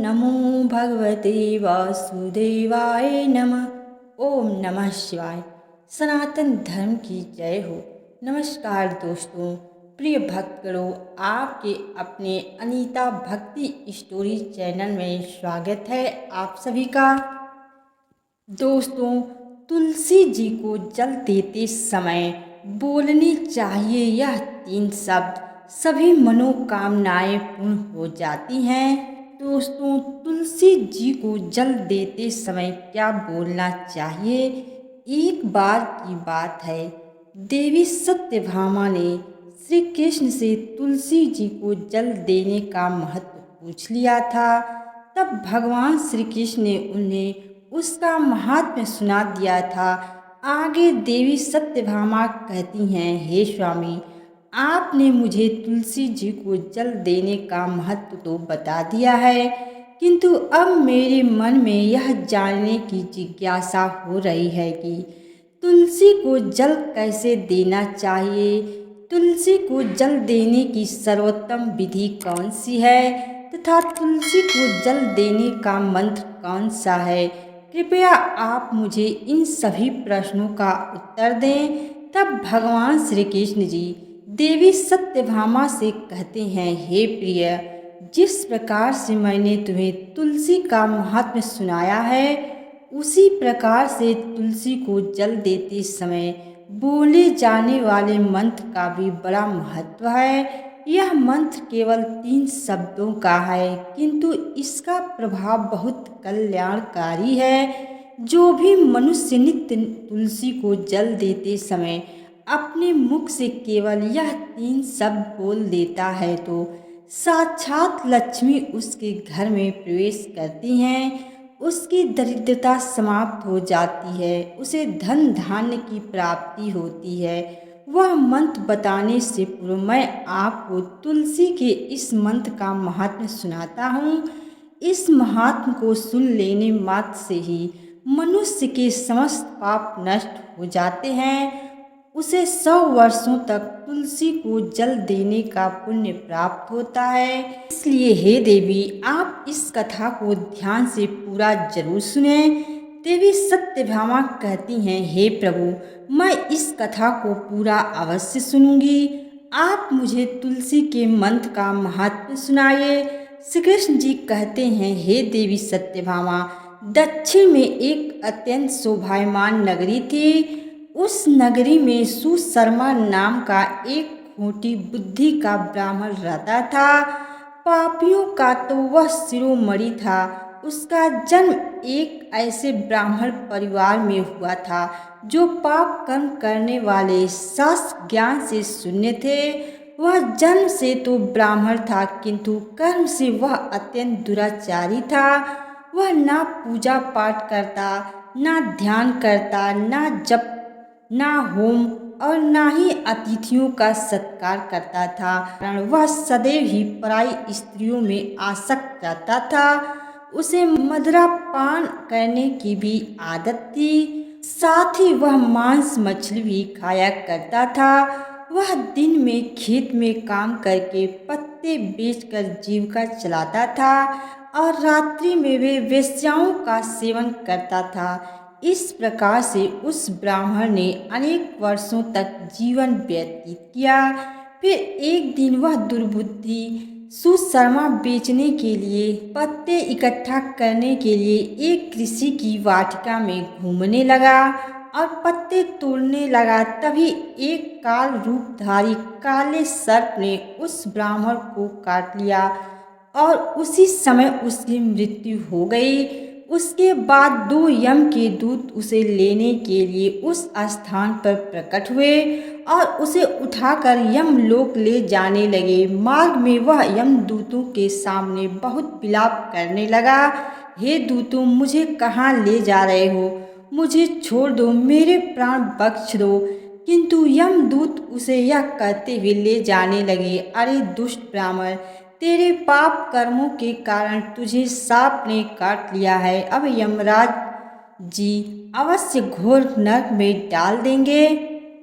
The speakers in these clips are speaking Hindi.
नमो भगवते वासुदेवाय नमः। ओम नमः शिवाय। सनातन धर्म की जय हो। नमस्कार दोस्तों, प्रिय भक्तगणों, आपके अपने अनीता भक्ति स्टोरी चैनल में स्वागत है आप सभी का। दोस्तों, तुलसी जी को जल देते समय बोलने चाहिए यह 3 शब्द, सभी मनोकामनाएं पूर्ण हो जाती हैं। दोस्तों, तुलसी जी को जल देते समय क्या बोलना चाहिए? एक बार की बात है, देवी सत्यभामा ने श्री कृष्ण से तुलसी जी को जल देने का महत्व पूछ लिया था। तब भगवान श्री कृष्ण ने उन्हें उसका महात्म्य सुना दिया था। आगे देवी सत्यभामा कहती हैं, हे स्वामी, आपने मुझे तुलसी जी को जल देने का महत्व तो बता दिया है, किंतु अब मेरे मन में यह जानने की जिज्ञासा हो रही है कि तुलसी को जल कैसे देना चाहिए। तुलसी को जल देने की सर्वोत्तम विधि कौन सी है तथा तुलसी को जल देने का मंत्र कौन सा है? कृपया आप मुझे इन सभी प्रश्नों का उत्तर दें। तब भगवान श्री कृष्ण जी देवी सत्यभामा से कहते हैं, हे प्रिय, जिस प्रकार से मैंने तुम्हें तुलसी का महात्म्य सुनाया है, उसी प्रकार से तुलसी को जल देते समय बोले जाने वाले मंत्र का भी बड़ा महत्व है। यह मंत्र केवल 3 शब्दों का है, किंतु इसका प्रभाव बहुत कल्याणकारी है। जो भी मनुष्य नित्य तुलसी को जल देते समय अपने मुख से केवल यह 3 शब्द बोल देता है तो साक्षात लक्ष्मी उसके घर में प्रवेश करती हैं। उसकी दरिद्रता समाप्त हो जाती है, उसे धन धान्य की प्राप्ति होती है। वह मंत्र बताने से पूर्व मैं आपको तुलसी के इस मंत्र का महात्म्य सुनाता हूँ। इस महात्म्य को सुन लेने मात्र से ही मनुष्य के समस्त पाप नष्ट हो जाते हैं। उसे 100 वर्षों तक तुलसी को जल देने का पुण्य प्राप्त होता है। इसलिए हे देवी, आप इस कथा को ध्यान से पूरा जरूर सुने। देवी सत्यभामा कहती हैं, हे प्रभु, मैं इस कथा को पूरा अवश्य सुनूंगी। आप मुझे तुलसी के मंत्र का महत्व सुनाइए। श्री कृष्ण जी कहते हैं, हे देवी सत्यभामा, दक्षिण में एक अत्यंत शोभायमान नगरी थी। उस नगरी में सुशर्मा नाम का एक खोटी बुद्धि का ब्राह्मण रहता था। पापियों का तो वह शिरोमणि था। उसका जन्म एक ऐसे ब्राह्मण परिवार में हुआ था जो पाप कर्म करने वाले शास्त्र ज्ञान से शून्य थे। वह जन्म से तो ब्राह्मण था, किंतु कर्म से वह अत्यंत दुराचारी था। वह ना पूजा पाठ करता, ना ध्यान करता, ना जप, ना होम और ना ही अतिथियों का सत्कार करता था। कारण वह सदैव ही पराई स्त्रियों में आसक्त रहता था। उसे मदिरा पान करने की भी आदत थी। साथ ही वह मांस मछली भी खाया करता था। वह दिन में खेत में काम करके पत्ते बेचकर जीविका चलाता था और रात्रि में वे वेश्याओं का सेवन करता था। इस प्रकार से उस ब्राह्मण ने अनेक वर्षों तक जीवन व्यतीत किया। फिर एक दिन वह दुर्बुद्धि सुशर्मा बेचने के लिए, पत्ते इकट्ठा करने के लिए एक कृषि की वाटिका में घूमने लगा और पत्ते तोड़ने लगा। तभी एक काल रूपधारी काले सर्प ने उस ब्राह्मण को काट लिया और उसी समय उसकी मृत्यु हो गई। उसके बाद 2 यम के दूत उसे लेने के लिए उस स्थान पर प्रकट हुए और उसे उठाकर यमलोक ले जाने लगे। मार्ग में वह यमदूतों के सामने बहुत विलाप करने लगा, हे दूतों, मुझे कहाँ ले जा रहे हो? मुझे छोड़ दो, मेरे प्राण बख्श दो। किंतु यमदूत उसे यह कहते हुए ले जाने लगे, अरे दुष्ट ब्राह्मण, तेरे पाप कर्मों के कारण तुझे सांप ने काट लिया है। अब यमराज जी अवश्य घोर नरक में डाल देंगे।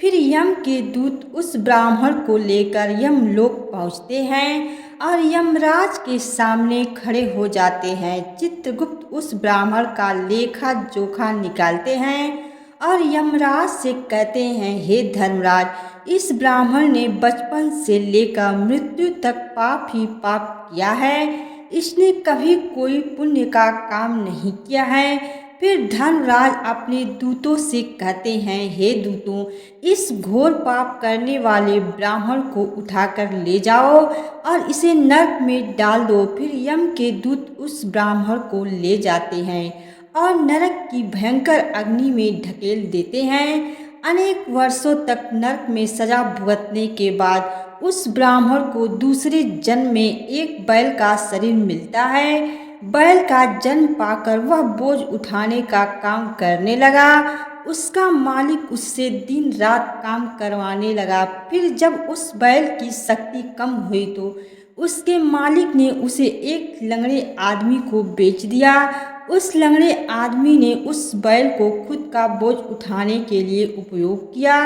फिर यम के दूत उस ब्राह्मण को लेकर यमलोक पहुँचते हैं और यमराज के सामने खड़े हो जाते हैं। चित्रगुप्त उस ब्राह्मण का लेखा जोखा निकालते हैं और यमराज से कहते हैं, हे धर्मराज, इस ब्राह्मण ने बचपन से लेकर मृत्यु तक पाप ही पाप किया है। इसने कभी कोई पुण्य का काम नहीं किया है। फिर धर्मराज अपने दूतों से कहते हैं, हे दूतों, इस घोर पाप करने वाले ब्राह्मण को उठाकर ले जाओ और इसे नरक में डाल दो। फिर यम के दूत उस ब्राह्मण को ले जाते हैं और नरक की भयंकर अग्नि में ढकेल देते हैं। अनेक वर्षों तक नरक में सजा भुगतने के बाद उस ब्राह्मण को दूसरे जन्म में एक बैल का शरीर मिलता है। बैल का जन्म पाकर वह बोझ उठाने का काम करने लगा। उसका मालिक उससे दिन रात काम करवाने लगा। फिर जब उस बैल की शक्ति कम हुई तो उसके मालिक ने उसे एक लंगड़े आदमी को बेच दिया। उस लंगड़े आदमी ने उस बैल को खुद का बोझ उठाने के लिए उपयोग किया।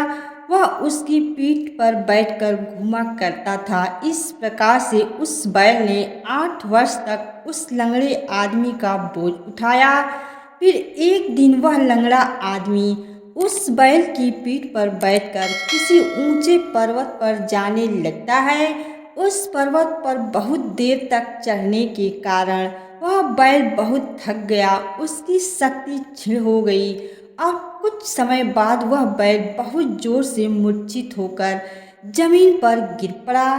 वह उसकी पीठ पर बैठकर घूमा करता था। इस प्रकार से उस बैल ने 8 वर्ष तक उस लंगड़े आदमी का बोझ उठाया। फिर एक दिन वह लंगड़ा आदमी उस बैल की पीठ पर बैठकर किसी ऊंचे पर्वत पर जाने लगता है। उस पर्वत पर बहुत देर तक चढ़ने के कारण वह बैल बहुत थक गया। उसकी शक्ति क्षीण हो गई और कुछ समय बाद वह बैल बहुत जोर से मूर्छित होकर जमीन पर गिर पड़ा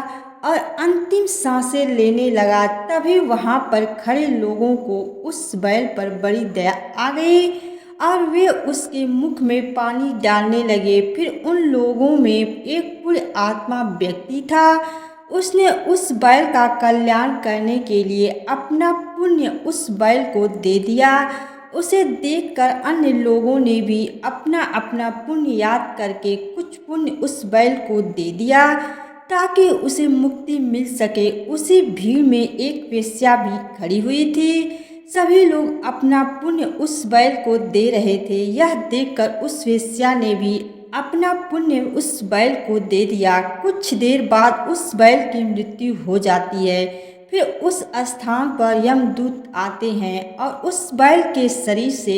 और अंतिम सांसें लेने लगा। तभी वहां पर खड़े लोगों को उस बैल पर बड़ी दया आ गई और वे उसके मुख में पानी डालने लगे। फिर उन लोगों में एक पुण्य आत्मा व्यक्ति था। उसने उस बैल का कल्याण करने के लिए अपना पुण्य उस बैल को दे दिया। उसे देखकर अन्य लोगों ने भी अपना अपना पुण्य याद करके कुछ पुण्य उस बैल को दे दिया ताकि उसे मुक्ति मिल सके। उसी भीड़ में एक वेश्या भी खड़ी हुई थी। सभी लोग अपना पुण्य उस बैल को दे रहे थे। यह देखकर उस वेश्या ने भी अपना पुण्य उस बैल को दे दिया। कुछ देर बाद उस बैल की मृत्यु हो जाती है। फिर उस स्थान पर यमदूत आते हैं और उस बैल के शरीर से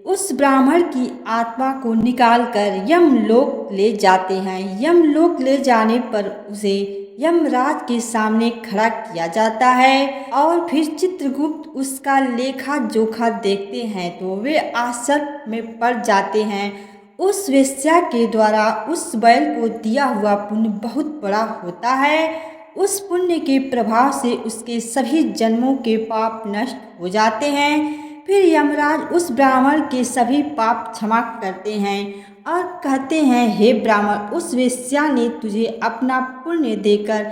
उस ब्राह्मण की आत्मा को निकालकर यमलोक ले जाते हैं। यमलोक ले जाने पर उसे यमराज के सामने खड़ा किया जाता है और फिर चित्रगुप्त उसका लेखा जोखा देखते हैं तो वे आश्चर्य में पड़ जाते हैं। उस वेश्या के द्वारा उस बैल को दिया हुआ पुण्य बहुत बड़ा होता है। उस पुण्य के प्रभाव से उसके सभी जन्मों के पाप नष्ट हो जाते हैं। फिर यमराज उस ब्राह्मण के सभी पाप क्षमा करते हैं और कहते हैं, हे ब्राह्मण, उस वेश्या ने तुझे अपना पुण्य देकर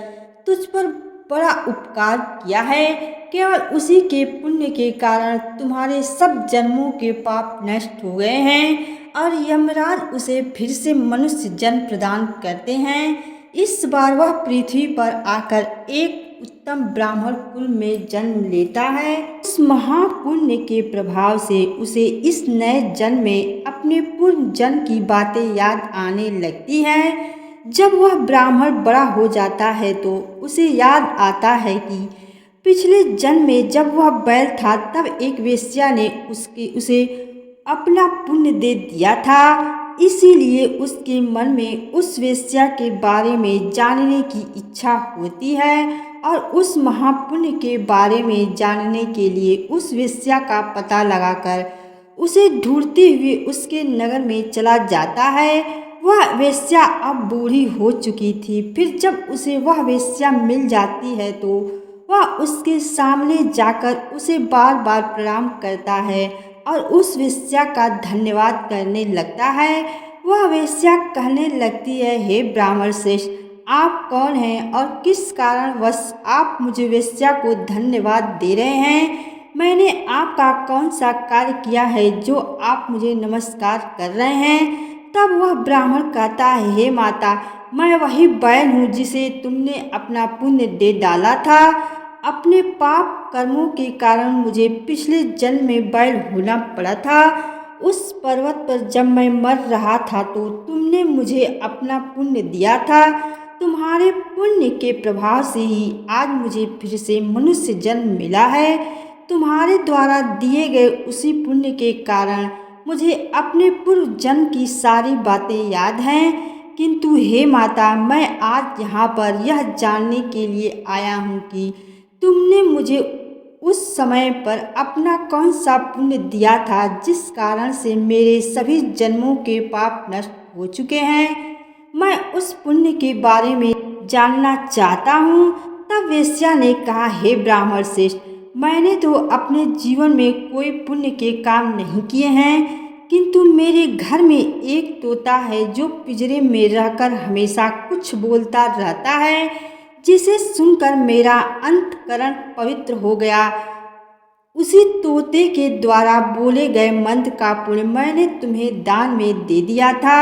तुझ पर बड़ा उपकार किया है। केवल उसी के पुण्य के कारण तुम्हारे सब जन्मों के पाप नष्ट हो गए हैं और यमराज उसे फिर से मनुष्य जन्म प्रदान करते हैं। इस बार वह पृथ्वी पर आकर एक उत्तम ब्राह्मण कुल में जन्म लेता है। उस महापुण्य के प्रभाव से उसे इस नए जन्म में अपने पूर्व जन्म की बातें याद आने लगती हैं। जब वह ब्राह्मण बड़ा हो जाता है तो उसे याद आता है कि पिछले जन्म में जब वह बैल था तब एक वेश्या ने उसे अपना पुण्य दे दिया था। इसीलिए उसके मन में उस वेश्या के बारे में जानने की इच्छा होती है और उस महापुण्य के बारे में जानने के लिए उस वेश्या का पता लगाकर उसे ढूंढते हुए उसके नगर में चला जाता है। वह वेश्या अब बूढ़ी हो चुकी थी। फिर जब उसे वह वेश्या मिल जाती है तो वह उसके सामने जाकर उसे बार बार प्रणाम करता है और उस वेश्या का धन्यवाद करने लगता है। वह वेश्या कहने लगती है, हे ब्राह्मण श्रेष्ठ, आप कौन हैं और किस कारणवश आप मुझे वेश्या को धन्यवाद दे रहे हैं? मैंने आपका कौन सा कार्य किया है जो आप मुझे नमस्कार कर रहे हैं? तब वह ब्राह्मण कहता है, हे माता, मैं वही बैल हूँ जिसे तुमने अपना पुण्य दे डाला था। अपने पाप कर्मों के कारण मुझे पिछले जन्म में बैल होना पड़ा था। उस पर्वत पर जब मैं मर रहा था तो तुमने मुझे अपना पुण्य दिया था। तुम्हारे पुण्य के प्रभाव से ही आज मुझे फिर से मनुष्य जन्म मिला है। तुम्हारे द्वारा दिए गए उसी पुण्य के कारण मुझे अपने पूर्व जन्म की सारी बातें याद हैं। किंतु हे माता, मैं आज यहाँ पर यह जानने के लिए आया हूँ कि तुमने मुझे उस समय पर अपना कौन सा पुण्य दिया था जिस कारण से मेरे सभी जन्मों के पाप नष्ट हो चुके हैं। मैं उस पुण्य के बारे में जानना चाहता हूँ। तब वेश्या ने कहा, हे ब्राह्मण श्रेष्ठ, मैंने तो अपने जीवन में कोई पुण्य के काम नहीं किए हैं, किंतु मेरे घर में एक तोता है जो पिंजरे में रहकर हमेशा कुछ बोलता रहता है, जिसे सुनकर मेरा अंतकरण पवित्र हो गया। उसी तोते के द्वारा बोले गए मंत्र का पुण्य मैंने तुम्हें दान में दे दिया था।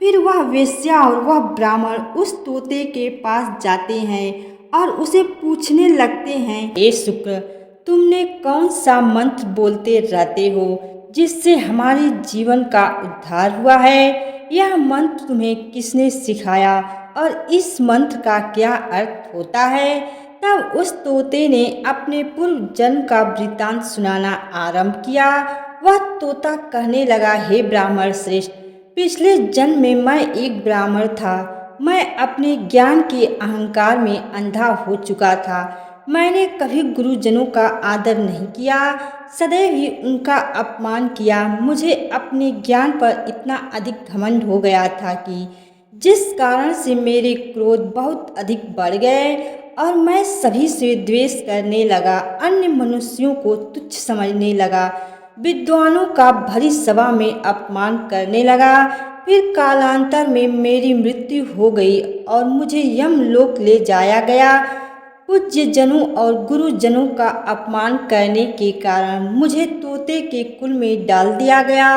फिर वह वेश्या और वह ब्राह्मण उस तोते के पास जाते हैं और उसे पूछने लगते हैं, हे शुक्र, तुमने कौन सा मंत्र बोलते रहते हो जिससे हमारे जीवन का उद्धार हुआ है? यह मंत्र तुम्हें किसने सिखाया और इस मंत्र का क्या अर्थ होता है? तब उस तोते ने अपने पूर्व जन्म का वृत्तांत सुनाना आरंभ किया। वह तोता कहने लगा, हे ब्राह्मण श्रेष्ठ, पिछले जन्म में मैं एक ब्राह्मण था। मैं अपने ज्ञान के अहंकार में अंधा हो चुका था। मैंने कभी गुरुजनों का आदर नहीं किया, सदैव ही उनका अपमान किया। मुझे अपने ज्ञान पर इतना अधिक घमंड हो गया था कि जिस कारण से मेरे क्रोध बहुत अधिक बढ़ गए और मैं सभी से द्वेष करने लगा, अन्य मनुष्यों को तुच्छ समझने लगा, विद्वानों का भरी सभा में अपमान करने लगा। फिर कालांतर में मेरी मृत्यु हो गई और मुझे यमलोक ले जाया गया। पूज्य जनों और गुरुजनों का अपमान करने के कारण मुझे तोते के कुल में डाल दिया गया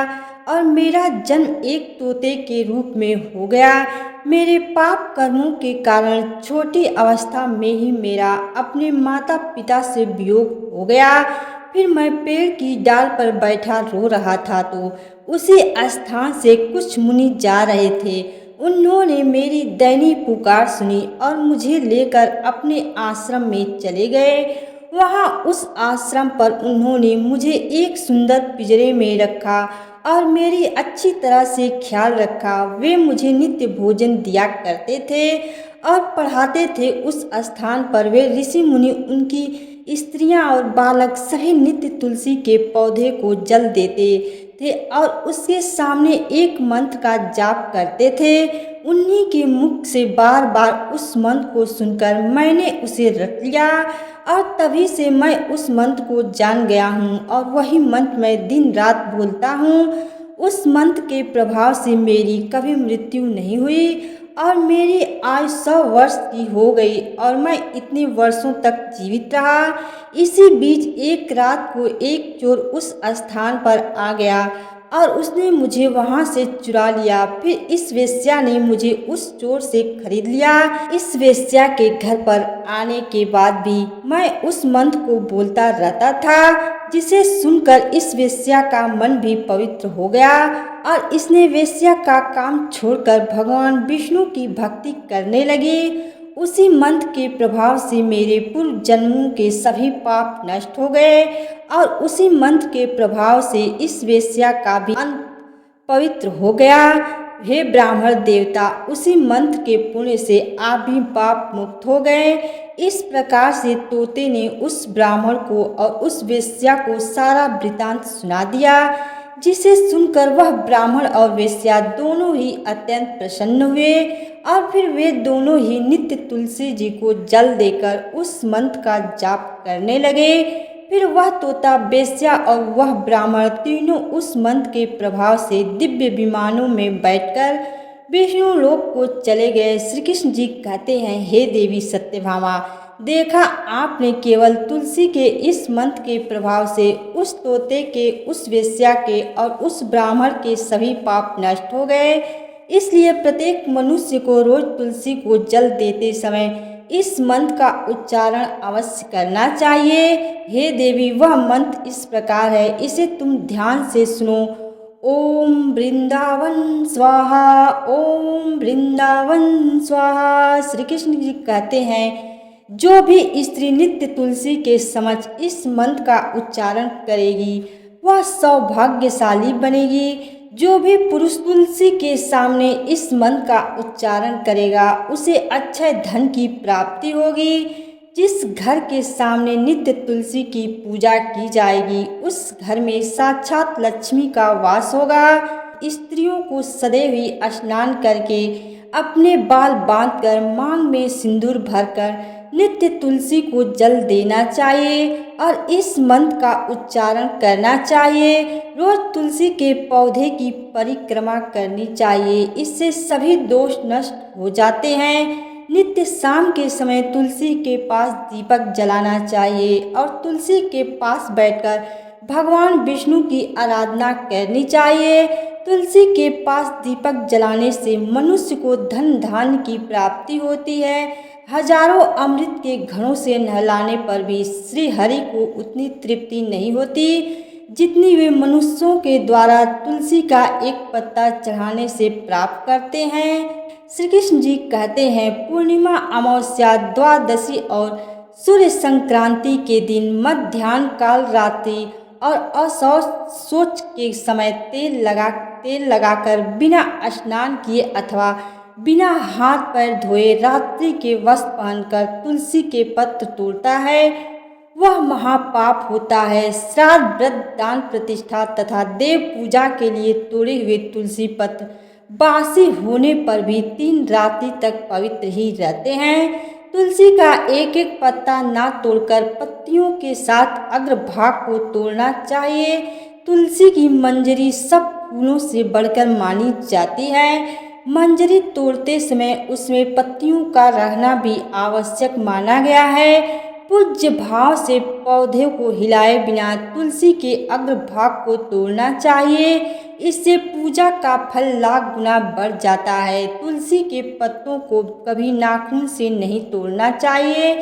और मेरा जन्म एक तोते के रूप में हो गया। मेरे पाप कर्मों के कारण छोटी अवस्था में ही मेरा अपने माता पिता से वियोग हो गया। फिर मैं पेड़ की डाल पर बैठा रो रहा था तो उसी स्थान से कुछ मुनि जा रहे थे। उन्होंने मेरी दयनीय पुकार सुनी और मुझे लेकर अपने आश्रम में चले गए। वहाँ उस आश्रम पर उन्होंने मुझे एक सुंदर पिंजरे में रखा और मेरी अच्छी तरह से ख्याल रखा। वे मुझे नित्य भोजन दिया करते थे और पढ़ाते थे। उस स्थान पर वे ऋषि मुनि, उनकी स्त्रियां और बालक सभी नित्य तुलसी के पौधे को जल देते थे और उसके सामने एक मंत्र का जाप करते थे। उन्हीं के मुख से बार बार उस मंत्र को सुनकर मैंने उसे रट लिया और तभी से मैं उस मंत्र को जान गया हूँ और वही मंत्र मैं दिन रात बोलता हूँ। उस मंत्र के प्रभाव से मेरी कभी मृत्यु नहीं हुई और मेरी आयु 100 वर्ष की हो गई और मैं इतने वर्षों तक जीवित रहा। इसी बीच एक रात को एक चोर उस स्थान पर आ गया और उसने मुझे वहां से चुरा लिया। फिर इस वेश्या ने मुझे उस चोर से खरीद लिया। इस वेश्या के घर पर आने के बाद भी मैं उस मंत्र को बोलता रहता था, जिसे सुनकर इस वेश्या का मन भी पवित्र हो गया और इसने वेश्या का काम छोड़कर भगवान विष्णु की भक्ति करने लगी। उसी मंत्र के प्रभाव से मेरे पूर्व जन्मों के सभी पाप नष्ट हो गए और उसी मंत्र के प्रभाव से इस वेश्या का भी अंत पवित्र हो गया। हे ब्राह्मण देवता, उसी मंत्र के पुण्य से आप भी पाप मुक्त हो गए। इस प्रकार से तोते ने उस ब्राह्मण को और उस वेश्या को सारा वृतांत सुना दिया, जिसे सुनकर वह ब्राह्मण और वेश्या दोनों ही अत्यंत प्रसन्न हुए और फिर वे दोनों ही नित्य तुलसी जी को जल देकर उस मंत्र का जाप करने लगे। फिर वह तोता, वेश्या और वह ब्राह्मण तीनों उस मंत्र के प्रभाव से दिव्य विमानों में बैठकर विष्णु लोक को चले गए। श्री कृष्ण जी कहते हैं, हे देवी सत्यभामा, देखा आपने, केवल तुलसी के इस मंत्र के प्रभाव से उस तोते के, उस वेश्या के और उस ब्राह्मण के सभी पाप नष्ट हो गए। इसलिए प्रत्येक मनुष्य को रोज तुलसी को जल देते समय इस मंत्र का उच्चारण अवश्य करना चाहिए। हे देवी, वह मंत्र इस प्रकार है, इसे तुम ध्यान से सुनो। ओम वृंदावन स्वाहा, ओम वृंदावन स्वाहा। श्री कृष्ण जी कहते हैं, जो भी स्त्री नित्य तुलसी के समक्ष इस मंत्र का उच्चारण करेगी वह सौभाग्यशाली बनेगी। जो भी पुरुष तुलसी के सामने इस मंत्र का उच्चारण करेगा उसे अक्षय धन की प्राप्ति होगी। जिस घर के सामने नित्य तुलसी की पूजा की जाएगी उस घर में साक्षात लक्ष्मी का वास होगा। स्त्रियों को सदैव ही स्नान करके अपने बाल बांधकर मांग में सिंदूर भरकर नित्य तुलसी को जल देना चाहिए और इस मंत्र का उच्चारण करना चाहिए। रोज तुलसी के पौधे की परिक्रमा करनी चाहिए, इससे सभी दोष नष्ट हो जाते हैं। नित्य शाम के समय तुलसी के पास दीपक जलाना चाहिए और तुलसी के पास बैठकर भगवान विष्णु की आराधना करनी चाहिए। तुलसी के पास दीपक जलाने से मनुष्य को धन धान्य की प्राप्ति होती है। हजारों अमृत के घड़ों से नहलाने पर भी श्री हरि को उतनी तृप्ति नहीं होती जितनी वे मनुष्यों के द्वारा तुलसी का एक पत्ता चढ़ाने से प्राप्त करते हैं। श्री कृष्ण जी कहते हैं, पूर्णिमा, अमावस्या, द्वादशी और सूर्य संक्रांति के दिन, मध्याह्न काल, रात्रि और असौच के समय तेल लगाकर बिना स्नान किए अथवा बिना हाथ पैर धोए रात्रि के वस्त्र पहनकर तुलसी के पत्र तोड़ता है वह महापाप होता है। श्राद्ध, व्रत, दान, प्रतिष्ठा तथा देव पूजा के लिए तोड़े हुए तुलसी पत्र बासी होने पर भी 3 रात्रि तक पवित्र ही रहते हैं। तुलसी का एक एक पत्ता ना तोड़कर पत्तियों के साथ अग्रभाग को तोड़ना चाहिए। तुलसी की मंजरी सब फूलों से बढ़कर मानी जाती है। मंजरी तोड़ते समय उसमें पत्तियों का रहना भी आवश्यक माना गया है। पूज्य भाव से पौधे को हिलाए बिना तुलसी के अग्रभाग को तोड़ना चाहिए, इससे पूजा का फल लाख गुना बढ़ जाता है। तुलसी के पत्तों को कभी नाखून से नहीं तोड़ना चाहिए,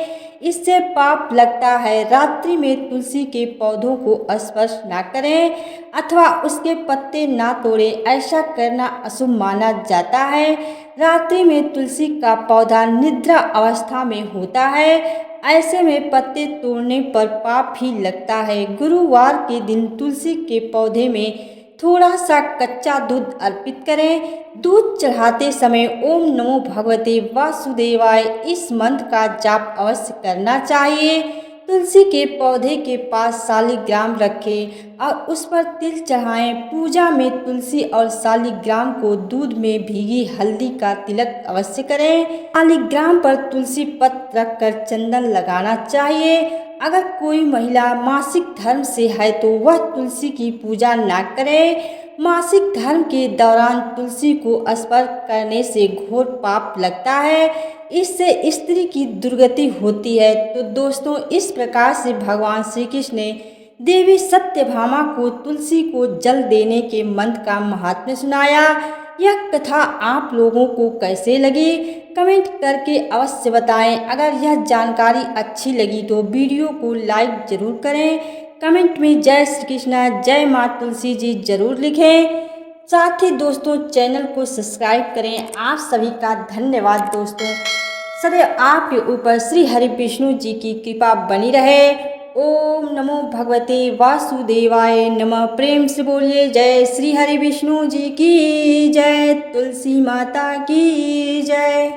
इससे पाप लगता है। रात्रि में तुलसी के पौधों को स्पर्श ना करें अथवा उसके पत्ते ना तोड़ें, ऐसा करना अशुभ माना जाता है। रात्रि में तुलसी का पौधा निद्रा अवस्था में होता है, ऐसे में पत्ते तोड़ने पर पाप ही लगता है। गुरुवार के दिन तुलसी के पौधे में थोड़ा सा कच्चा दूध अर्पित करें। दूध चढ़ाते समय ओम नमो भगवते वासुदेवाय इस मंत्र का जाप अवश्य करना चाहिए। तुलसी के पौधे के पास शालिग्राम रखें और उस पर तिल चढ़ाएं। पूजा में तुलसी और शालिग्राम को दूध में भीगी हल्दी का तिलक अवश्य करें। शालिग्राम पर तुलसी पत्र रखकर चंदन लगाना चाहिए। अगर कोई महिला मासिक धर्म से है तो वह तुलसी की पूजा ना करे। मासिक धर्म के दौरान तुलसी को स्पर्श करने से घोर पाप लगता है, इससे स्त्री की दुर्गति होती है। तो दोस्तों, इस प्रकार से भगवान श्री कृष्ण ने देवी सत्यभामा को तुलसी को जल देने के मंत्र का महात्म्य सुनाया। यह कथा आप लोगों को कैसे लगी कमेंट करके अवश्य बताएं। अगर यह जानकारी अच्छी लगी तो वीडियो को लाइक जरूर करें। कमेंट में जय श्री कृष्णा, जय माँ तुलसी जी जरूर लिखें। साथ ही दोस्तों, चैनल को सब्सक्राइब करें। आप सभी का धन्यवाद दोस्तों। सदैव आपके ऊपर श्री हरि विष्णु जी की कृपा बनी रहे। ओम नमो भगवते वासुदेवाय नमः। प्रेम से बोलिए जय श्री हरि विष्णु जी की जय, तुलसी माता की जय।